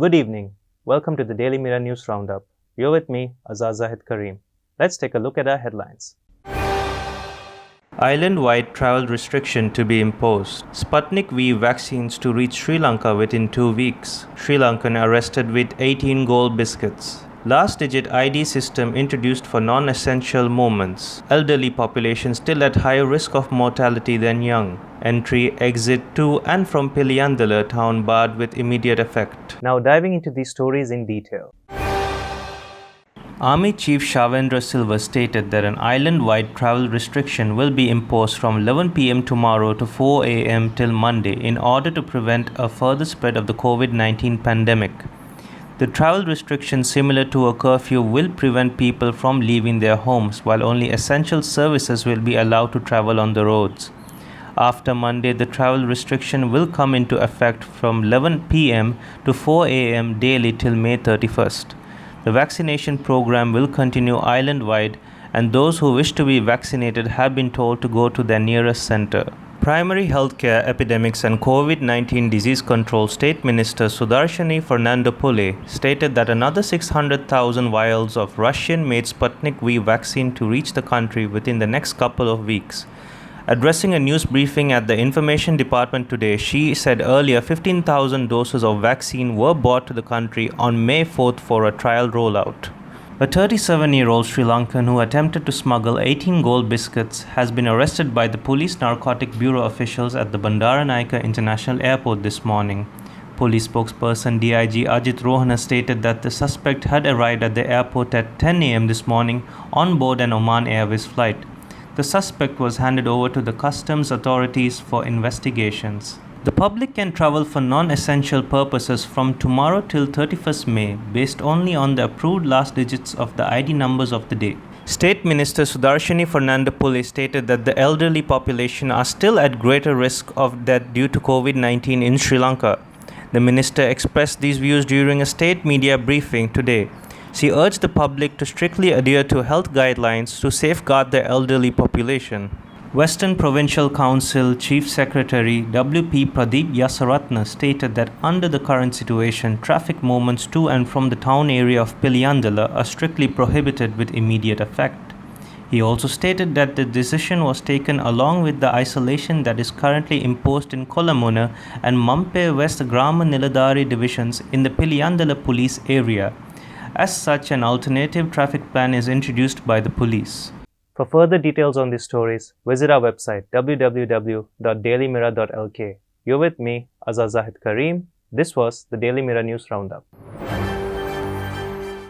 Good evening. Welcome to the Daily Mirror News Roundup. You're with me, Azaz Zahid Kareem. Let's take a look at our headlines. Island-wide travel restriction to be imposed. Sputnik V vaccines to reach Sri Lanka within 2 weeks. Sri Lankan arrested with 18 gold biscuits. Last-digit ID system introduced for non-essential movements. Elderly population still at higher risk of mortality than young. Entry, exit to and from Piliyandala town barred with immediate effect. Now diving into these stories in detail. Army Chief Shavendra Silva stated that an island-wide travel restriction will be imposed from 11 p.m. tomorrow to 4 a.m. till Monday in order to prevent a further spread of the COVID-19 pandemic. The travel restriction, similar to a curfew, will prevent people from leaving their homes, while only essential services will be allowed to travel on the roads. After Monday, the travel restriction will come into effect from 11 p.m. to 4 a.m. daily till May 31st. The vaccination program will continue island-wide, and those who wish to be vaccinated have been told to go to their nearest center. Primary Healthcare Epidemics and COVID-19 Disease Control State Minister Sudarshani Fernandopulle stated that another 600,000 vials of Russian-made Sputnik V vaccine to reach the country within the next couple of weeks. Addressing a news briefing at the Information Department today, she said earlier 15,000 doses of vaccine were brought to the country on May 4th for a trial rollout. A 37-year-old Sri Lankan who attempted to smuggle 18 gold biscuits has been arrested by the Police Narcotic Bureau officials at the Bandaranaike International Airport this morning. Police spokesperson DIG Ajit Rohana stated that the suspect had arrived at the airport at 10 a.m. this morning on board an Oman Airways flight. The suspect was handed over to the customs authorities for investigations. The public can travel for non-essential purposes from tomorrow till 31st May based only on the approved last digits of the ID numbers of the day. State Minister Sudarshani Fernandopulle stated that the elderly population are still at greater risk of death due to COVID-19 in Sri Lanka. The minister expressed these views during a state media briefing today. She urged the public to strictly adhere to health guidelines to safeguard the elderly population. Western Provincial Council Chief Secretary W.P. Pradeep Yasaratna stated that under the current situation, traffic movements to and from the town area of Piliyandala are strictly prohibited with immediate effect. He also stated that the decision was taken along with the isolation that is currently imposed in Kolamuna and Mampe West Grama Niladari divisions in the Piliyandala police area. As such, an alternative traffic plan is introduced by the police. For further details on these stories, visit our website www.dailymirror.lk. You're with me, Azaz Zahid Kareem. This was the Daily Mirror News Roundup.